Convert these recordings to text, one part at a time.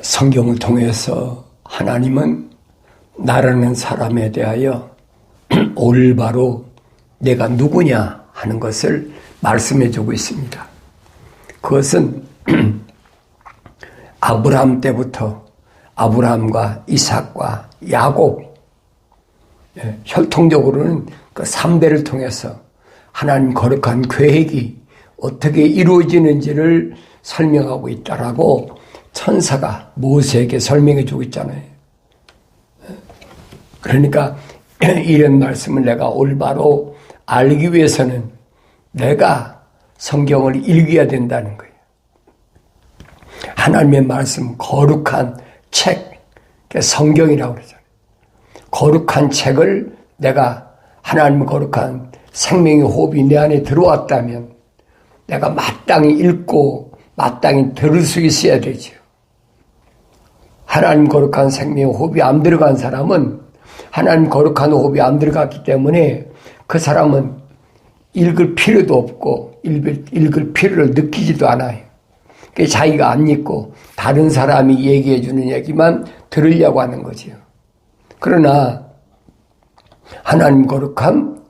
성경을 통해서 하나님은 나라는 사람에 대하여 올바로 내가 누구냐 하는 것을 말씀해 주고 있습니다. 그것은 아브라함 때부터 아브라함과 이삭과 야곱, 혈통적으로는 그 3대를 통해서 하나님 거룩한 계획이 어떻게 이루어지는지를 설명하고 있다라고 천사가 모세에게 설명해 주고 있잖아요. 그러니까 이런 말씀을 내가 올바로 알기 위해서는 내가 성경을 읽어야 된다는 거예요. 하나님의 말씀, 거룩한 책, 성경이라고 그러잖아요. 거룩한 책을 내가 하나님의 거룩한 생명의 호흡이 내 안에 들어왔다면 내가 마땅히 읽고 마땅히 들을 수 있어야 되죠. 하나님 거룩한 생명의 호흡이 안 들어간 사람은 하나님 거룩한 호흡이 안 들어갔기 때문에 그 사람은 읽을 필요도 없고 읽을 필요를 느끼지도 않아요. 자기가 안 읽고 다른 사람이 얘기해 주는 얘기만 들으려고 하는 거죠. 그러나 하나님 거룩한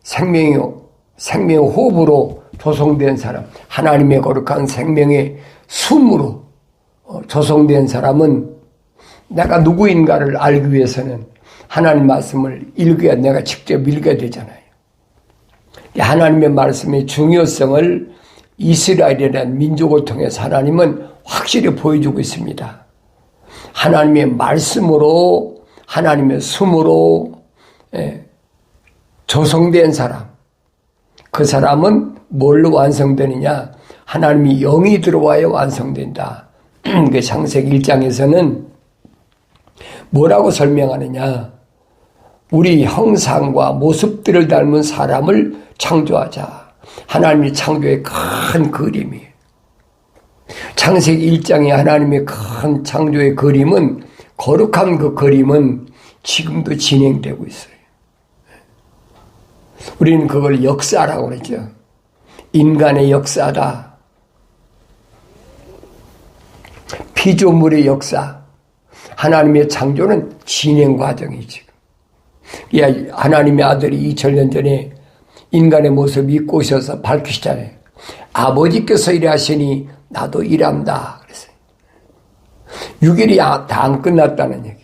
생명의 호흡으로 조성된 사람, 하나님의 거룩한 생명의 숨으로 조성된 사람은 내가 누구인가를 알기 위해서는 하나님 말씀을 읽어야 내가 직접 읽어야 되잖아요. 하나님의 말씀의 중요성을 이스라엘이라는 민족을 통해서 하나님은 확실히 보여주고 있습니다. 하나님의 말씀으로 하나님의 숨으로 조성된 사람, 그 사람은 뭘로 완성되느냐? 하나님이 영이 들어와야 완성된다. 그 창세기 1장에서는 뭐라고 설명하느냐? 우리 형상과 모습들을 닮은 사람을 창조하자. 하나님의 창조의 큰 그림이에요. 창세기 1장에 하나님의 큰 창조의 그림은, 거룩한 그 그림은 지금도 진행되고 있어요. 우리는 그걸 역사라고 그러죠. 인간의 역사다. 피조물의 역사. 하나님의 창조는 진행 과정이지. 하나님의 아들이 2000년 전에 인간의 모습을 입고 오셔서 밝히시잖아요. 아버지께서 일하시니 나도 일한다. 그랬어요. 6일이 다 안 끝났다는 얘기.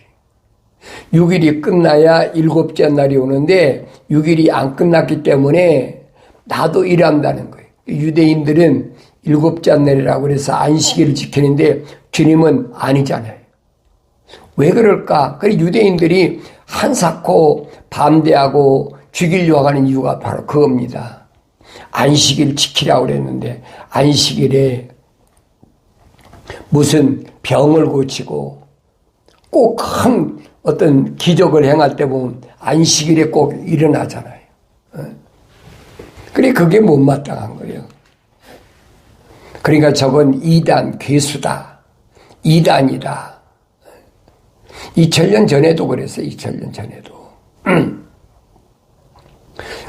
6일이 끝나야 7째 날이 오는데 6일이 안 끝났기 때문에 나도 일한다는 거예요. 유대인들은 7째 날이라고 해서 안식일을 지키는데 주님은 아니잖아요. 왜 그럴까? 그 유대인들이 한사코 반대하고 죽이려고 하는 이유가 바로 그겁니다. 안식일 지키라고 그랬는데 안식일에 무슨 병을 고치고 꼭 큰 어떤 기적을 행할 때 보면 안식일에 꼭 일어나잖아요. 그래 그게 못마땅한 거예요. 그러니까 저건 이단, 괴수다. 이단이다. 2000년 전에도 그랬어요. 2000년 전에도.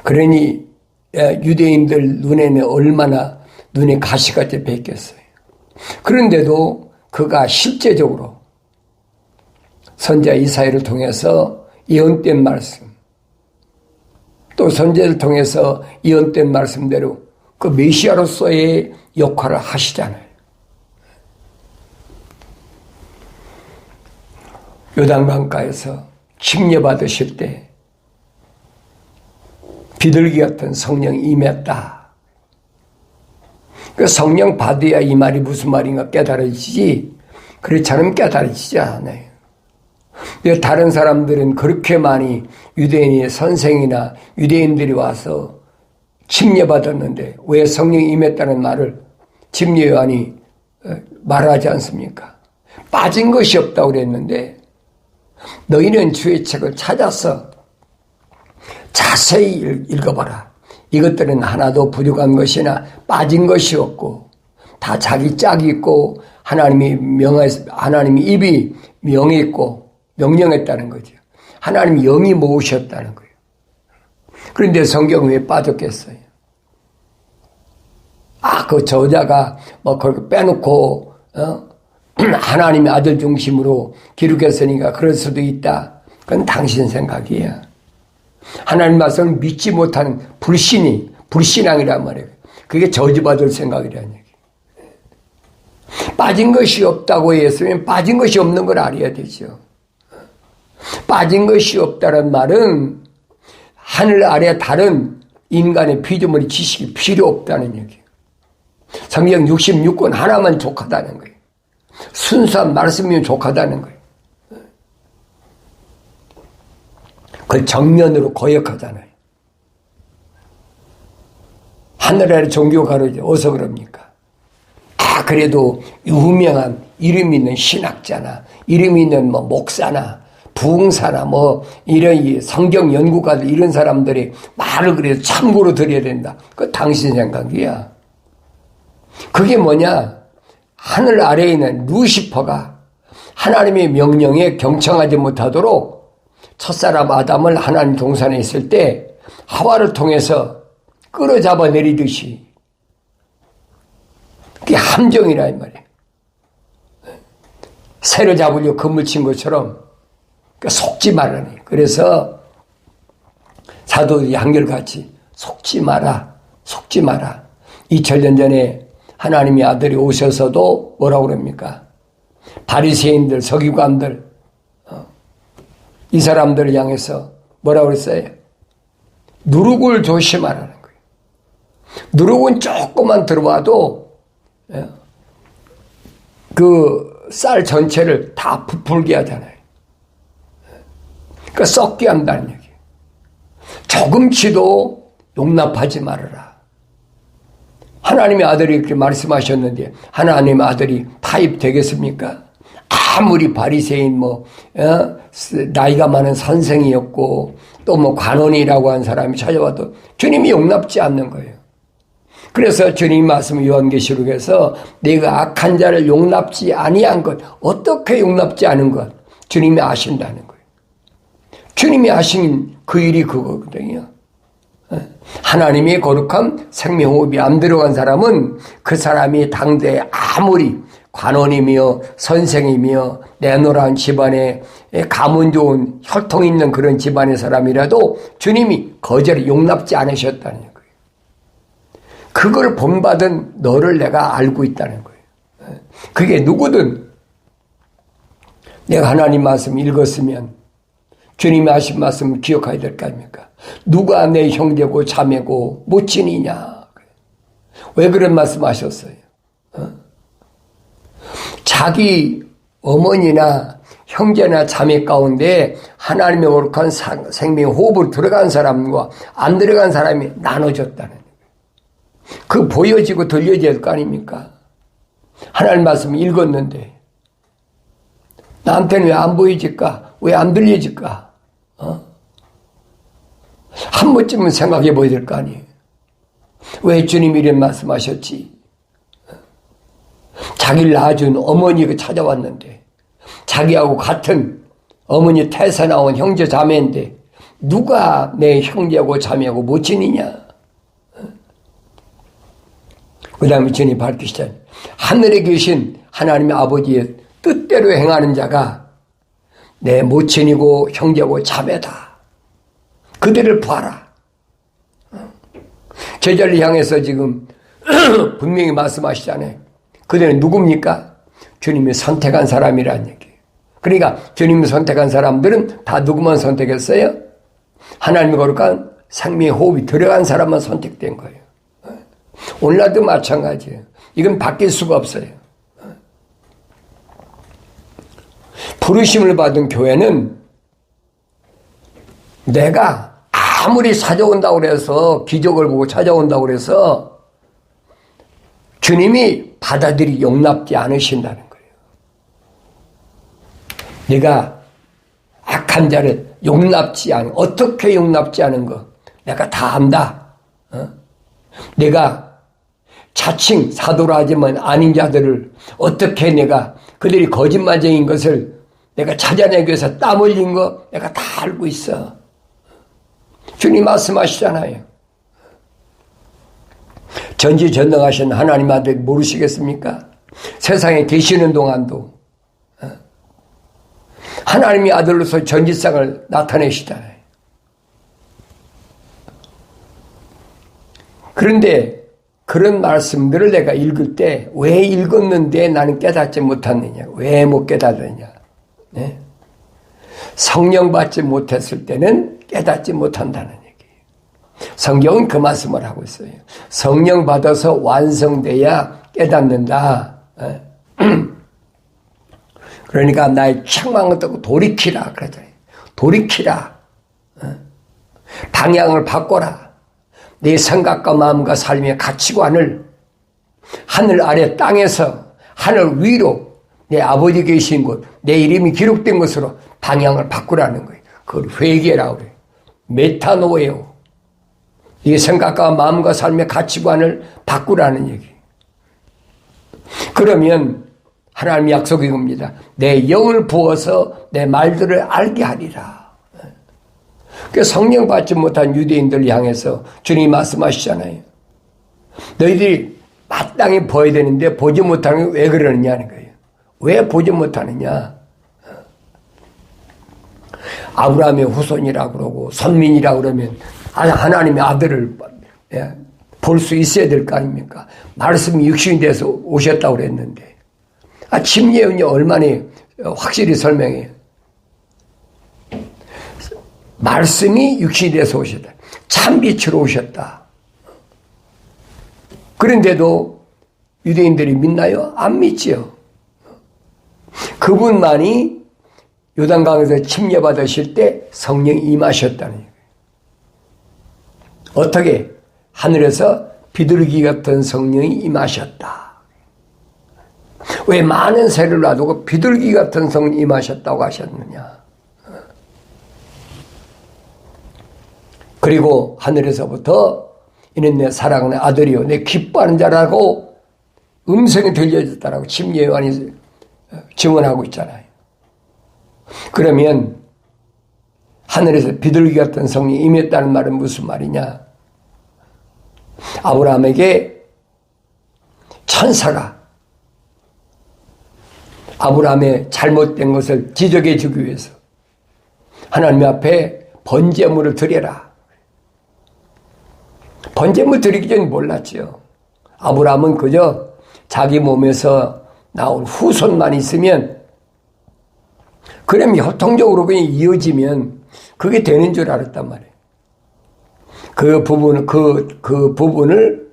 그러니 유대인들 눈에는 얼마나 눈에 가시같이 뱉겼어요. 그런데도 그가 실제적으로 선지자 이사야를 통해서 예언된 말씀, 또 선지자를 통해서 예언된 말씀대로 그 메시아로서의 역할을 하시잖아요. 요단강가에서 침례받으실 때 비둘기 같은 성령이 임했다. 그 성령 받아야 이 말이 무슨 말인가 깨달아지지, 그렇지 않으면 깨달아지지 않아요. 다른 사람들은 그렇게 많이 유대인의 선생이나 유대인들이 와서 침례받았는데 왜 성령이 임했다는 말을 침례 요한이 말하지 않습니까? 빠진 것이 없다고 그랬는데 너희는 주의 책을 찾아서 자세히 읽어봐라. 이것들은 하나도 부족한 것이나 빠진 것이 없고 다 자기 짝이 있고 하나님이 입이 명했고 명령했다는 거죠. 하나님이 영이 모으셨다는 거예요. 그런데 성경은 왜 빠졌겠어요? 그 저자가 그렇게 빼놓고 하나님의 아들 중심으로 기록했으니까 그럴 수도 있다. 그건 당신 생각이야. 하나님 말씀을 믿지 못하는 불신앙이란 말이에요. 그게 저주받을 생각이라는 얘기. 빠진 것이 없다고 했으면 빠진 것이 없는 걸 알아야 되죠. 빠진 것이 없다는 말은 하늘 아래 다른 인간의 피조물의 지식이 필요 없다는 얘기예요. 성경 66권 하나만 족하다는 거예요. 순수한 말씀이면 족하다는 거예요. 그걸 정면으로 거역하잖아요. 하늘 아래 종교 가르쳐 어서 그럽니까? 그래도 유명한 이름 있는 신학자나 이름 있는 뭐 목사나 부흥사나 뭐 이런 성경 연구가들 이런 사람들이 말을 그래서 참고로 들어야 된다. 그거 당신 생각이야. 그게 뭐냐? 하늘 아래에 있는 루시퍼가 하나님의 명령에 경청하지 못하도록 첫사람 아담을 하나님 동산에 있을 때 하와를 통해서 끌어잡아 내리듯이 그게 함정이라 이 말이에요. 새를 잡으려고 그물 친 것처럼 속지 말라니. 그래서 사도들이 한결같이 속지 마라. 2000년 전에 하나님의 아들이 오셔서도 뭐라고 그럽니까? 바리새인들, 서기관들, 이 사람들을 향해서 뭐라고 그랬어요? 누룩을 조심하라는 거예요. 누룩은 조금만 들어와도 그 쌀 전체를 다 부풀게 하잖아요. 그러니까 썩게 한다는 얘기예요. 조금치도 용납하지 말아라. 하나님의 아들이 그렇게 말씀하셨는데 하나님의 아들이 타입되겠습니까? 아무리 바리새인 나이가 많은 선생이었고 또 관원이라고 한 사람이 찾아와도 주님이 용납지 않는 거예요. 그래서 주님 말씀 요한계시록에서 내가 악한 자를 용납지 아니한 것, 어떻게 용납지 않은 것 주님이 아신다는 거예요. 주님이 아신 그 일이 그거거든요. 하나님의 거룩한 생명호흡이 안 들어간 사람은 그 사람이 당대에 아무리 관원이며 선생이며 내노란 집안에 가문 좋은 혈통 있는 그런 집안의 사람이라도 주님이 거절을 용납지 않으셨다는 거예요. 그걸 본받은 너를 내가 알고 있다는 거예요. 그게 누구든 내가 하나님 말씀 읽었으면 주님이 하신 말씀을 기억해야 될 거 아닙니까? 누가 내 형제고 자매고 모친이냐? 왜 그런 말씀 하셨어요? 자기 어머니나 형제나 자매 가운데 하나님의 거룩한 생명 호흡으로 들어간 사람과 안 들어간 사람이 나눠졌다는 거예요. 그 보여지고 들려질 거 아닙니까? 하나님 말씀 읽었는데 나한테는 왜 안 보여질까? 왜 안 들려질까? 한 번쯤은 생각해 보여야 될 거 아니에요. 왜 주님이 이런 말씀하셨지? 자기를 낳아준 어머니가 찾아왔는데 자기하고 같은 어머니 태서 나온 형제 자매인데 누가 내 형제하고 자매하고 모친이냐? 그 다음에 주님이 밝히시잖아요. 하늘에 계신 하나님의 아버지의 뜻대로 행하는 자가 내 모친이고 형제고 자매다. 그들을 봐라. 제자를 향해서 지금 분명히 말씀하시잖아요. 그들은 누굽니까? 주님이 선택한 사람이라는 얘기예요. 그러니까 주님이 선택한 사람들은 다 누구만 선택했어요? 하나님의 거룩한 생명의 호흡이 들어간 사람만 선택된 거예요. 오늘날도 마찬가지예요. 이건 바뀔 수가 없어요. 부르심을 받은 교회는 내가 아무리 찾아온다고 그래서 기적을 보고 찾아온다고 그래서 주님이 받아들이 용납지 않으신다는 거예요. 내가 악한 자를 용납지 않은, 어떻게 용납지 않은 거 내가 다 안다. 내가 자칭 사도라 하지만 아닌 자들을 어떻게 내가 그들이 거짓말쟁인 것을 내가 찾아내기 위해서 땀 흘린 거 내가 다 알고 있어. 주님 말씀하시잖아요. 전지전능하신 하나님 아들 모르시겠습니까? 세상에 계시는 동안도 하나님의 아들로서 전지상을 나타내시잖아요. 그런데 그런 말씀들을 내가 읽을 때 왜 읽었는데 나는 깨닫지 못했느냐? 왜 못 깨닫느냐? 네? 성령 받지 못했을 때는 깨닫지 못한다는 얘기예요. 성경은 그 말씀을 하고 있어요. 성령 받아서 완성돼야 깨닫는다. 그러니까 나의 책망을 듣고 돌이키라 그러잖아요. 돌이키라. 방향을 바꿔라. 내 생각과 마음과 삶의 가치관을 하늘 아래 땅에서 하늘 위로 내 아버지 계신 곳, 내 이름이 기록된 것으로 방향을 바꾸라는 거예요. 그걸 회개라고 그래요. 메타노예요. 이 생각과 마음과 삶의 가치관을 바꾸라는 얘기. 그러면 하나님의 약속이 겁니다. 내 영을 부어서 내 말들을 알게 하리라. 그 성령 받지 못한 유대인들 향해서 주님이 말씀하시잖아요. 너희들이 마땅히 보아야 되는데 보지 못하는 게 왜 그러느냐는 거예요. 왜 보지 못하느냐? 아브라함의 후손이라고 그러고 선민이라고 그러면 하나님의 아들을 볼 수 있어야 될 거 아닙니까? 말씀이 육신이 돼서 오셨다고 그랬는데 침 예언이 얼마나 확실히 설명해요. 말씀이 육신이 돼서 오셨다. 참빛으로 오셨다. 그런데도 유대인들이 믿나요? 안 믿지요. 그분만이 요단강에서 침례받으실 때 성령이 임하셨다는 얘기예요. 어떻게? 하늘에서 비둘기 같은 성령이 임하셨다. 왜 많은 세를 놔두고 비둘기 같은 성령이 임하셨다고 하셨느냐? 그리고 하늘에서부터 이는 내 사랑하는 아들이요 내 기뻐하는 자라고 음성이 들려졌다라고 침례 요한이 증언하고 있잖아요. 그러면 하늘에서 비둘기 같은 성령이 임했다는 말은 무슨 말이냐? 아브라함에게 천사가 아브라함의 잘못된 것을 지적해 주기 위해서 하나님 앞에 번제물을 드려라. 번제물 드리기 전에 몰랐지요. 아브라함은 그저 자기 몸에서 나온 후손만 있으면 그럼 협통적으로 그냥 이어지면 그게 되는 줄 알았단 말이에요. 그 부분을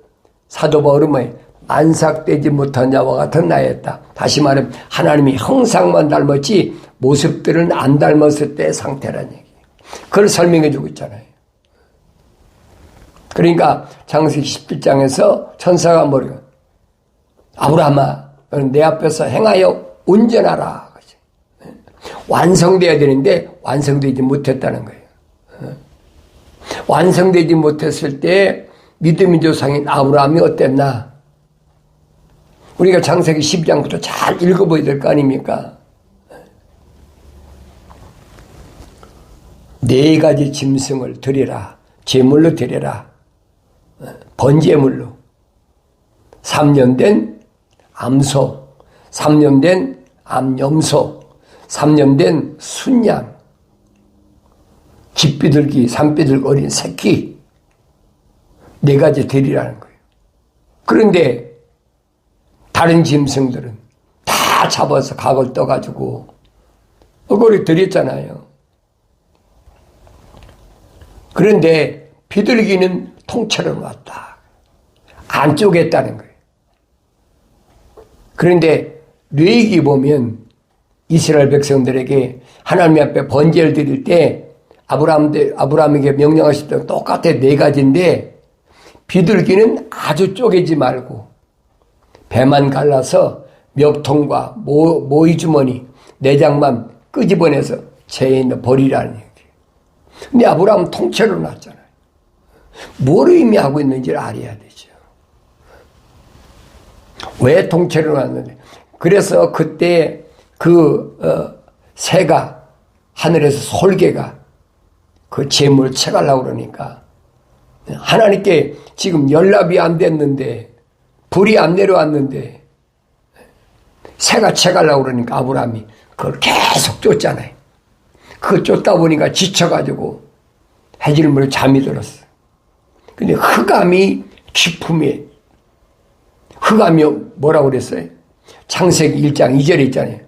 사도 바울은 안삭되지 못한 자와 같은 나였다. 다시 말하면 하나님이 형상만 닮았지 모습들은 안 닮았을 때의 상태라는 얘기. 그걸 설명해 주고 있잖아요. 그러니까 창세기 17장에서 천사가 뭐래요? 아브라함아, 너는 내 앞에서 행하여 온전하라. 완성돼야 되는데 완성되지 못했다는 거예요. 완성되지 못했을 때 믿음의 조상인 아브라함이 어땠나? 우리가 창세기 12장부터 잘 읽어봐야 될 거 아닙니까? 4가지 짐승을 드리라. 제물로 드리라. 번제물로. 3년 된 암소, 3년 된 암염소, 3년 된 순양, 집비둘기, 산비둘기 어린 새끼 4가지 드리라는 거예요. 그런데 다른 짐승들은 다 잡아서 각을 떠가지고 그걸 드렸잖아요. 그런데 비둘기는 통째로 놨다. 안 쪼갰다는 거예요. 그런데 레위기 보면 이스라엘 백성들에게 하나님 앞에 번제를 드릴 때 아브라함에게 명령하실 때 똑같아 4가지인데 비둘기는 아주 쪼개지 말고 배만 갈라서 멱통과 모이주머니 내장만 끄집어내서 재에 버리라는 얘기예요. 근데 아브라함은 통째로 놨잖아요. 뭘 의미하고 있는지를 알아야 되죠. 왜 통째로 놨는데? 그래서 그때 새가 하늘에서 솔개가 그 재물을 채가려고 그러니까 하나님께 지금 연락이 안 됐는데 불이 안 내려왔는데 새가 채가려고 그러니까 아브라함이 그걸 계속 쫓잖아요. 그거 쫓다 보니까 지쳐가지고 해질물에 잠이 들었어. 근데 흑암이 기품이, 흑암이 뭐라고 그랬어요? 창세기 1장 2절에 있잖아요.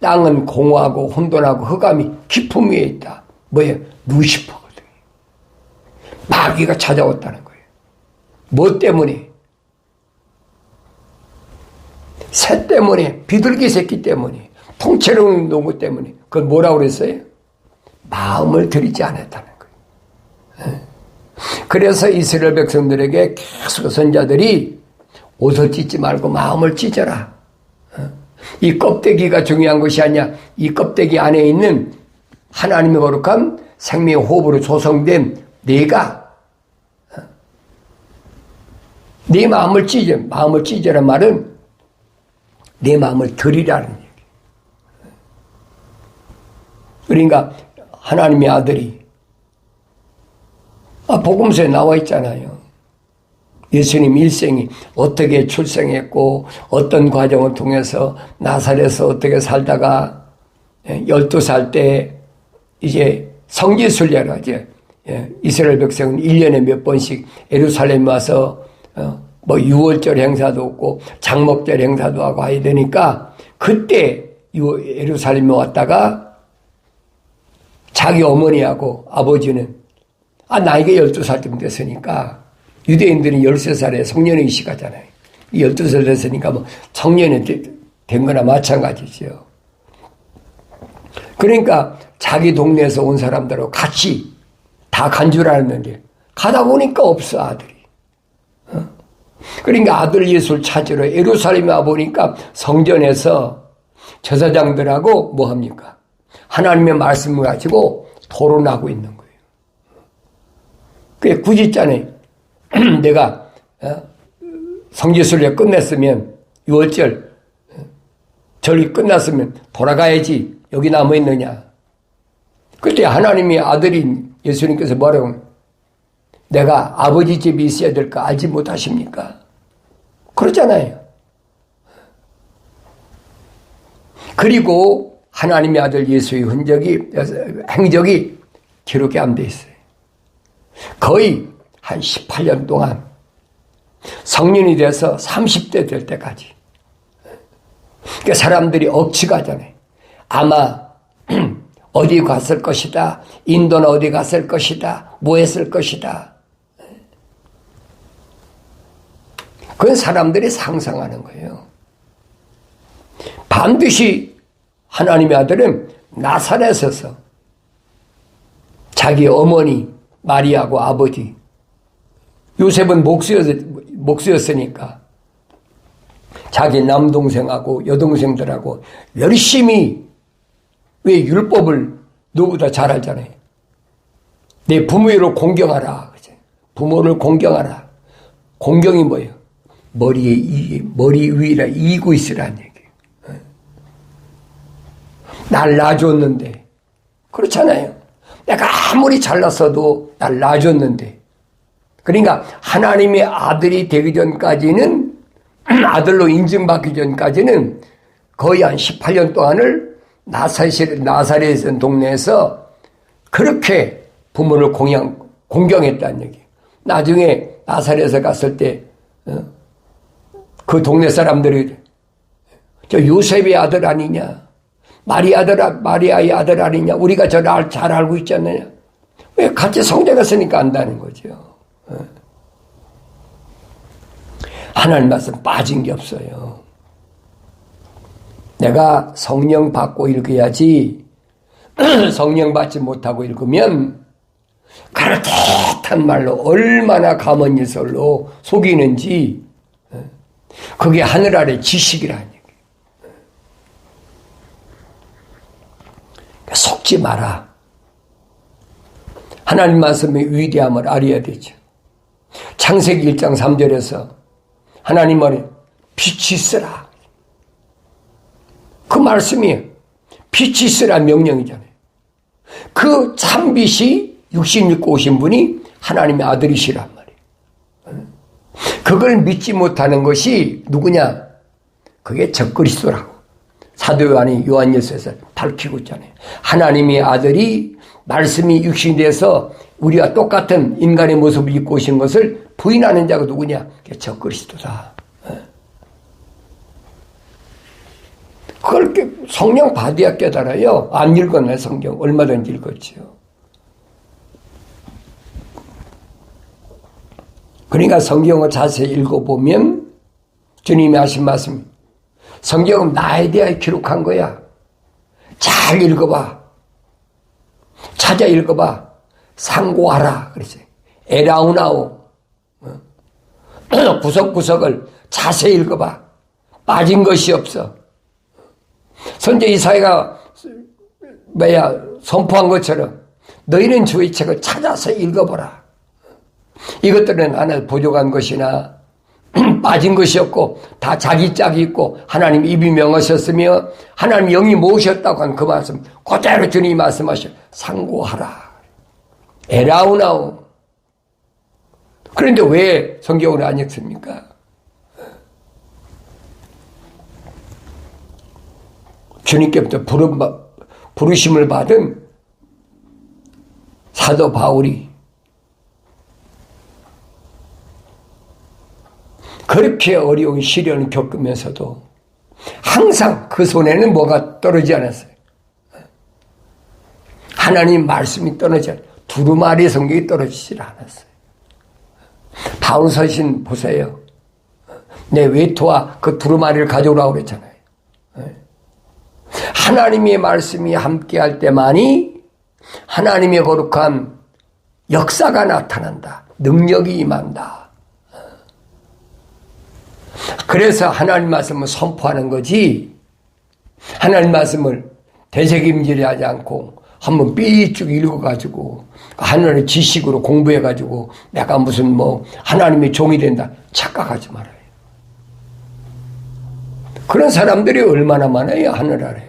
땅은 공허하고 혼돈하고 흑암이 기품 위에 있다. 뭐예요? 루시퍼거든. 마귀가 찾아왔다는 거예요. 뭐 때문에? 새 때문에, 비둘기 새끼 때문에, 통째로 놓은 때문에. 그걸 뭐라고 그랬어요? 마음을 들이지 않았다는 거예요. 그래서 이스라엘 백성들에게 계속 선자들이 옷을 찢지 말고 마음을 찢어라. 이 껍데기가 중요한 것이 아니야. 이 껍데기 안에 있는 하나님의 거룩한 생명의 호흡으로 조성된 네가 네 마음을 찢어. 마음을 찢어란 말은 내 마음을 들이라는 얘기. 그러니까 하나님의 아들이 복음서에 나와 있잖아요. 예수님 일생이 어떻게 출생했고 어떤 과정을 통해서 나사렛에서 어떻게 살다가 12살 때 이제 성지순례를 하죠. 이스라엘 백성은 1년에 몇 번씩 예루살렘에 와서 뭐 유월절 행사도 없고 장목절 행사도 하고 해야 되니까 그때 예루살렘에 왔다가 자기 어머니하고 아버지는 나이가 12살쯤 됐으니까 유대인들은 13살에 성년의식 하잖아요. 12살 됐으니까 뭐 청년이 된 거나 마찬가지죠. 그러니까 자기 동네에서 온 사람들하고 같이 다 간 줄 알았는데 가다 보니까 없어 아들이. 그러니까 아들 예수를 찾으러 예루살렘에 와보니까 성전에서 제사장들하고 뭐 합니까? 하나님의 말씀을 가지고 토론하고 있는 거예요. 그게 굳이 있잖아요. 내가 성지순례 끝냈으면 6월절 절이 끝났으면 돌아가야지 여기 남아있느냐. 그때 하나님의 아들인 예수님께서 뭐라고 하면 내가 아버지 집에 있어야 될까 알지 못하십니까? 그러잖아요. 그리고 하나님의 아들 예수의 행적이 기록이 안 돼 있어요. 거의 한 18년 동안 성년이 돼서 30대 될 때까지. 그러니까 사람들이 억지가 하잖아요. 아마 어디 갔을 것이다. 인도는 어디 갔을 것이다. 뭐 했을 것이다. 그건 사람들이 상상하는 거예요. 반드시 하나님의 아들은 나사렛에서 자기 어머니 마리아하고 아버지 요셉은 목수였으니까 자기 남동생하고 여동생들하고 열심히 왜 율법을 너보다 잘 알잖아요. 내 부모를 공경하라. 부모를 공경하라. 공경이 뭐예요? 머리 위라 이고 있으라는 얘기예요. 날 낳아줬는데 그렇잖아요. 내가 아무리 잘났어도 날 낳아줬는데 그러니까 하나님의 아들이 되기 전까지는 아들로 인증받기 전까지는 거의 한 18년 동안을 나사렛 동네에서 그렇게 부모를 공경했다는 얘기예요. 나중에 나사렛에 갔을 때 그 동네 사람들이 저 요셉의 아들 아니냐, 마리아의 아들 아니냐, 우리가 저 잘 알고 있지 않느냐. 왜 같이 성대 갔으니까 안다는 거죠. 하나님 말씀 빠진 게 없어요. 내가 성령 받고 읽어야지 성령 받지 못하고 읽으면 가르듯한 말로 얼마나 감언일설로 속이는지 그게 하늘 아래 지식이라는 얘기예요. 속지 마라. 하나님 말씀의 위대함을 알아야 되죠. 창세기 1장 3절에서 하나님 말이 빛이 있으라. 그 말씀이에요. 빛이 있으라 명령이잖아요. 그 참빛이 육신 입고 오신 분이 하나님의 아들이시란 말이에요. 그걸 믿지 못하는 것이 누구냐? 그게 적그리스도라고. 사도 요한이 요한일서에서 밝히고 있잖아요. 하나님의 아들이 말씀이 육신이 돼서 우리와 똑같은 인간의 모습을 입고 오신 것을 부인하는 자가 누구냐? 저 그리스도다. 그걸 성령 받아야 깨달아요. 안 읽었네, 성경. 얼마든지 읽었지요. 그러니까 성경을 자세히 읽어보면 주님이 하신 말씀, 성경은 나에 대하여 기록한 거야. 잘 읽어봐. 찾아 읽어봐. 상고하라. 그랬어요. 에라우나오. 구석구석을 자세히 읽어봐. 빠진 것이 없어. 선제 이사야가 선포한 것처럼 너희는 주의 책을 찾아서 읽어보라. 이것들은 하나 부족한 것이나 빠진 것이 없고 다 자기 짝이 있고 하나님 입이 명하셨으며 하나님 영이 모으셨다고 한 그 말씀 그대로 주님이 말씀하셔. 상고하라. 에라우나오. 그런데 왜 성경을 안 읽습니까? 주님께부터 부르심을 받은 사도 바울이 그렇게 어려운 시련을 겪으면서도 항상 그 손에는 뭐가 떨어지지 않았어요. 하나님 말씀이 떨어지지 않았어요. 두루마리 성경이 떨어지질 않았어요. 바울 서신 보세요. 내 외투와 그 두루마리를 가져오라고 그랬잖아요. 하나님의 말씀이 함께할 때만이 하나님의 거룩한 역사가 나타난다. 능력이 임한다. 그래서 하나님 말씀을 선포하는 거지, 하나님 말씀을 되새김질하지 않고 한번 삐쭉 읽어가지고 하나님의 지식으로 공부해가지고 내가 무슨 하나님의 종이 된다 착각하지 말아요. 그런 사람들이 얼마나 많아요, 하늘 아래.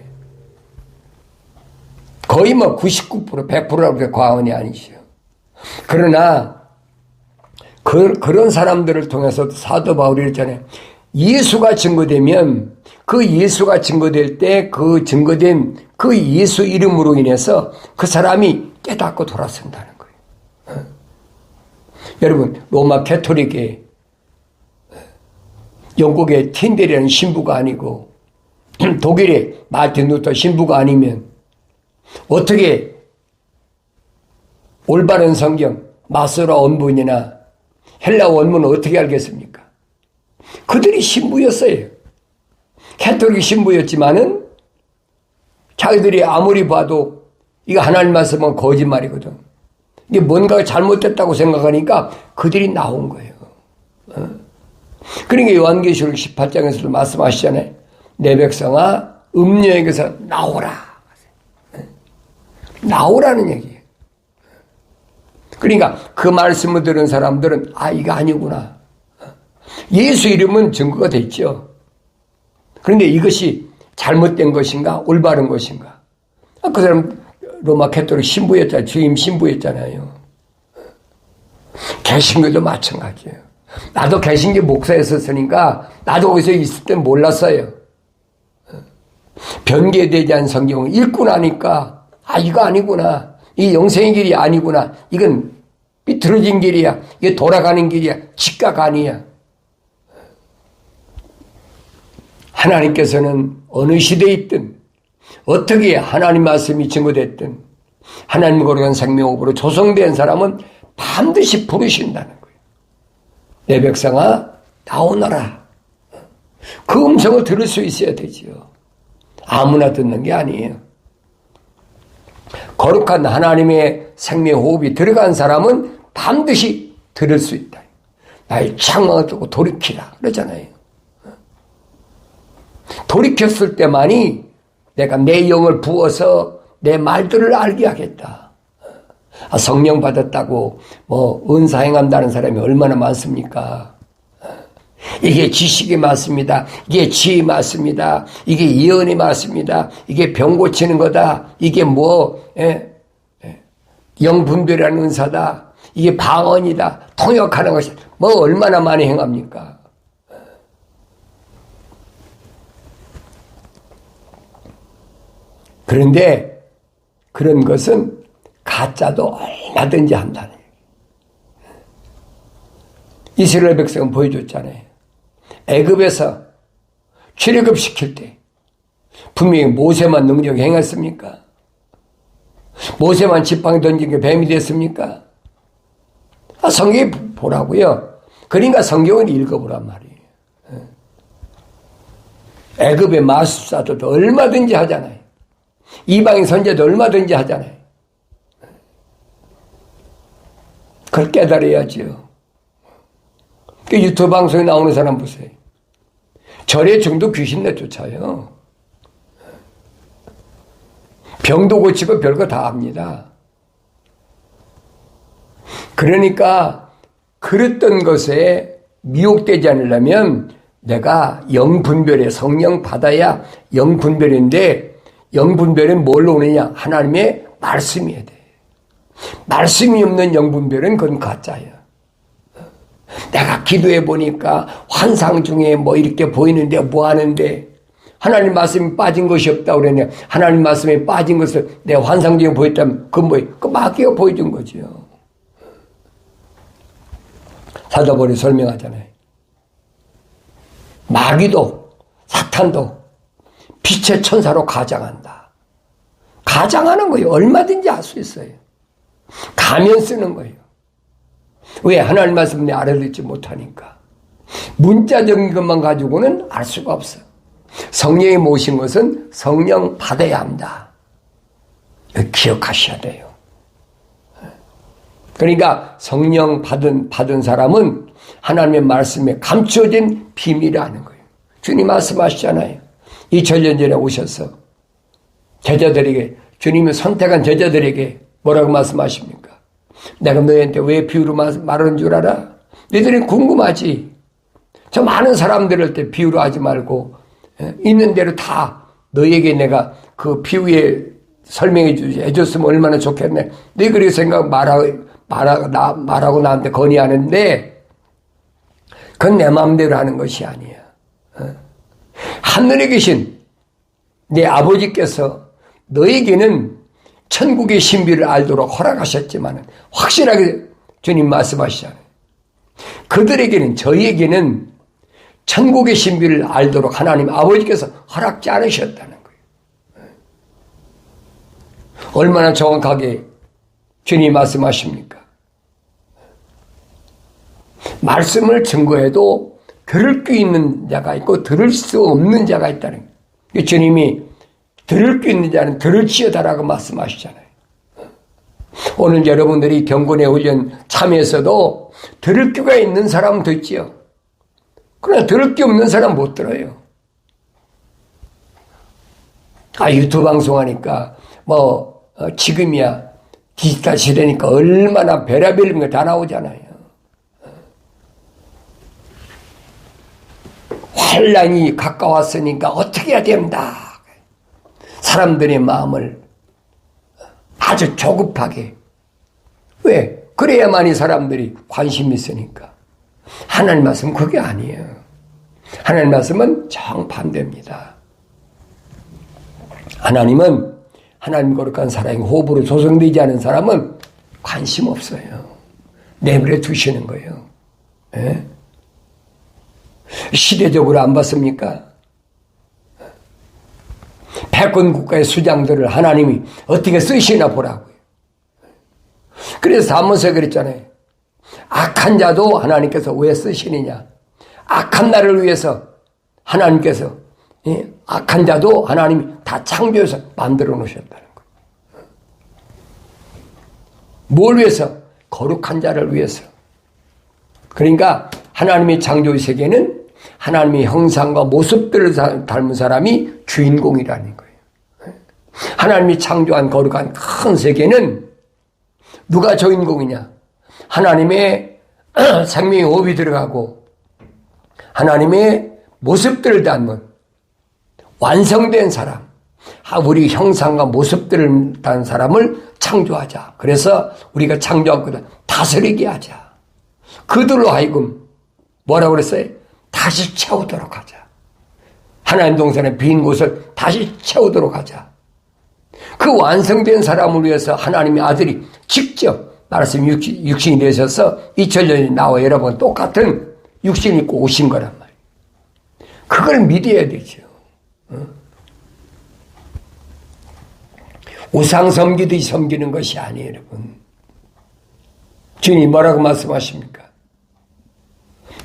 거의 99%, 100%라고 과언이 아니죠. 그러나 그런 사람들을 통해서 사도 바울이 그랬잖아요. 예수가 증거되면 그 예수가 증거될 때 그 증거된 그 예수 이름으로 인해서 그 사람이 깨닫고 돌아선다는 거예요. 여러분, 로마 캐토릭의 영국의 틴델이라는 신부가 아니고 독일의 마틴 루터 신부가 아니면 어떻게 올바른 성경, 마소라 원문이나 헬라 원문을 어떻게 알겠습니까? 그들이 신부였어요. 캐톨릭 신부였지만은 자기들이 아무리 봐도 이거 하나님 말씀은 거짓말이거든. 이게 뭔가 잘못됐다고 생각하니까 그들이 나온 거예요. 그러니까 요한계시록 18장에서도 말씀하시잖아요. 내 백성아 음녀에게서 나오라. 나오라는 얘기예요. 그러니까 그 말씀을 들은 사람들은 이거 아니구나. 예수 이름은 증거가 됐죠. 그런데 이것이 잘못된 것인가 올바른 것인가. 그 사람 로마 캐토릭 신부였잖아요. 주임 신부였잖아요. 개신교도 마찬가지예요. 나도 개신교 목사였었으니까 나도 거기서 있을 땐 몰랐어요. 변개되지 않은 성경을 읽고 나니까 이거 아니구나. 이 영생의 길이 아니구나. 이건 삐뚤어진 길이야. 이게 돌아가는 길이야. 직각 아니야. 하나님께서는 어느 시대에 있든 어떻게 하나님 말씀이 증거됐든 하나님 거룩한 생명업으로 조성된 사람은 반드시 부르신다는 거예요. 내 백성아 나오너라. 그 음성을 들을 수 있어야 되지요. 아무나 듣는 게 아니에요. 거룩한 하나님의 생명호흡이 들어간 사람은 반드시 들을 수 있다. 나의 창망을 뜨고 돌이키라 그러잖아요. 돌이켰을 때만이 내가 내 영을 부어서 내 말들을 알게 하겠다. 성령 받았다고 은사 행한다는 사람이 얼마나 많습니까? 이게 지식이 맞습니다. 이게 지혜 맞습니다. 이게 예언이 맞습니다. 이게 병 고치는 거다. 이게 영분별하는 은사다. 이게 방언이다. 통역하는 것이 얼마나 많이 행합니까? 그런데 그런 것은 가짜도 얼마든지 한다는 얘기예요. 이스라엘 백성은 보여줬잖아요. 애굽에서 출애굽 시킬 때 분명히 모세만 능력이 행했습니까? 모세만 지팡이 던진 게 뱀이 됐습니까? 성경에 보라고요. 그러니까 성경을 읽어보란 말이에요. 애굽의 마술사들도 얼마든지 하잖아요. 이방인 선지자도 얼마든지 하잖아요. 그걸 깨달아야지요. 그 유튜브 방송에 나오는 사람 보세요. 절에 중도 귀신 내쫓아요. 병도 고치고 별거 다 합니다. 그러니까 그랬던 것에 미혹되지 않으려면 내가 영분별의 성령 받아야 영분별인데, 영분별은 뭘로 오느냐? 하나님의 말씀이어야 돼. 말씀이 없는 영분별은 그건 가짜예요. 내가 기도해 보니까 환상 중에 뭐 이렇게 보이는데 뭐 하는데 하나님 말씀이 빠진 것이 없다고 그러냐? 하나님 말씀에 빠진 것을 내 환상 중에 보였다면 그건 뭐예요? 그 마귀가 보여준 거죠. 사도바울이 설명하잖아요. 마귀도 사탄도 빛의 천사로 가장한다. 가장하는 거예요. 얼마든지 할 수 있어요. 가면 쓰는 거예요. 왜? 하나님 말씀을 알아듣지 못하니까. 문자적인 것만 가지고는 알 수가 없어요. 성령이 모신 것은 성령 받아야 합니다. 기억하셔야 돼요. 그러니까 성령 받은 사람은 하나님의 말씀에 감춰진 비밀을 아는 거예요. 주님 말씀하시잖아요. 2000년 전에 오셔서 제자들에게, 주님이 선택한 제자들에게 뭐라고 말씀하십니까? 내가 너희한테 왜 비유로 말하는 줄 알아? 너희들이 궁금하지? 저 많은 사람들을 때 비유로 하지 말고 있는 대로 다 너희에게 내가 그 비유에 설명해 해줬으면 얼마나 좋겠네. 너희 그렇게 생각 말하고 나한테 건의하는데 그건 내 마음대로 하는 것이 아니야. 하늘에 계신 내 아버지께서 너에게는 천국의 신비를 알도록 허락하셨지만 확실하게 주님 말씀하시잖아요. 그들에게는, 저희에게는 천국의 신비를 알도록 하나님 아버지께서 허락지 않으셨다는 거예요. 얼마나 정확하게 주님 말씀하십니까? 말씀을 증거해도 들을 수 있는 자가 있고 들을 수 없는 자가 있다는 거예요. 주님이 들을 수 있는 자는 들을지어다라고 말씀하시잖아요. 오늘 여러분들이 경건의 훈련 참여해서도 들을 귀가 있는 사람은 듣지요. 그러나 들을 게 없는 사람은 못 들어요. 유튜브 방송하니까 지금이야 디지털 시대니까 얼마나 별의별 거 다 나오잖아요. 환란이 가까웠으니까 어떻게 해야 된다. 사람들의 마음을 아주 조급하게. 왜? 그래야만이 사람들이 관심이 있으니까. 하나님 말씀은 그게 아니에요. 하나님 말씀은 정반대입니다. 하나님은 하나님 거룩한 사랑이 호흡으로 조성되지 않은 사람은 관심 없어요. 내버려 두시는 거예요. 예? 시대적으로 안 봤습니까? 패권 국가의 수장들을 하나님이 어떻게 쓰시나 보라고요. 그래서 사무엘서에 그랬잖아요. 악한 자도 하나님께서 왜 쓰시느냐. 악한 나를 위해서 하나님께서, 악한 자도 하나님이 다 창조해서 만들어 놓으셨다는 거예요. 뭘 위해서? 거룩한 자를 위해서. 그러니까 하나님의 창조의 세계는 하나님의 형상과 모습들을 닮은 사람이 주인공이라는 거예요. 하나님이 창조한 거룩한 큰 세계는 누가 주인공이냐? 하나님의 생명의 호흡이 들어가고 하나님의 모습들을 닮은 완성된 사람, 우리 형상과 모습들을 닮은 사람을 창조하자. 그래서 우리가 창조하거든 다스리게 하자. 그들로 하여금 뭐라고 그랬어요? 다시 채우도록 하자. 하나님 동산의 빈 곳을 다시 채우도록 하자. 그 완성된 사람을 위해서 하나님의 아들이 직접 말씀 육신이 되셔서 2000년이 나와 여러분 똑같은 육신 입고 오신 거란 말이에요. 그걸 믿어야 되죠. 우상 섬기듯이 섬기는 것이 아니에요, 여러분. 주님 뭐라고 말씀하십니까?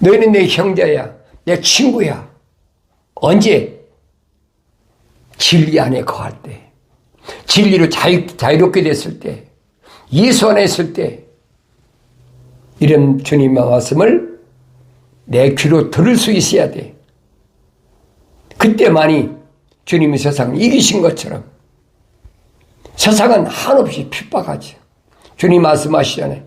너희는 내 형제야, 내 친구야. 언제? 진리 안에 거할 때, 진리로 자유롭게 됐을 때, 예수 안에 있을 때, 이런 주님의 말씀을 내 귀로 들을 수 있어야 돼. 그때만이 주님이 세상을 이기신 것처럼 세상은 한없이 핍박하죠. 주님 말씀하시잖아요.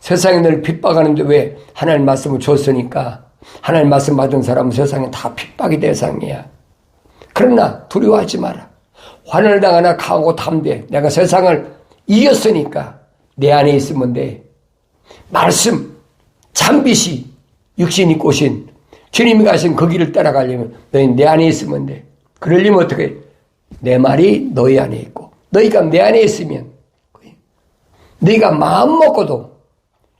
세상이 널 핍박하는데 왜? 하나님 말씀을 줬으니까. 하나님 말씀 받은 사람은 세상에 다 핍박의 대상이야. 그러나 두려워하지 마라. 환난을 당하나 강하고 담대. 내가 세상을 이겼으니까 내 안에 있으면 돼. 말씀, 참빛이 육신이 꼬신 주님이 가신 그 길을 따라가려면 너희 내 안에 있으면 돼. 그러려면 어떻게 해? 내 말이 너희 안에 있고 너희가 내 안에 있으면 너희가 마음 먹고도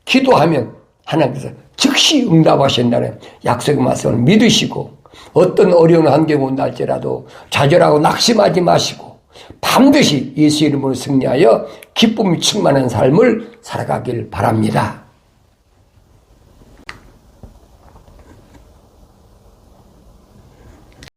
기도하면 하나님께서 즉시 응답하신다는 약속의 말씀을 믿으시고 어떤 어려운 환경이 온다 할지라도 좌절하고 낙심하지 마시고 반드시 예수 이름으로 승리하여 기쁨이 충만한 삶을 살아가길 바랍니다.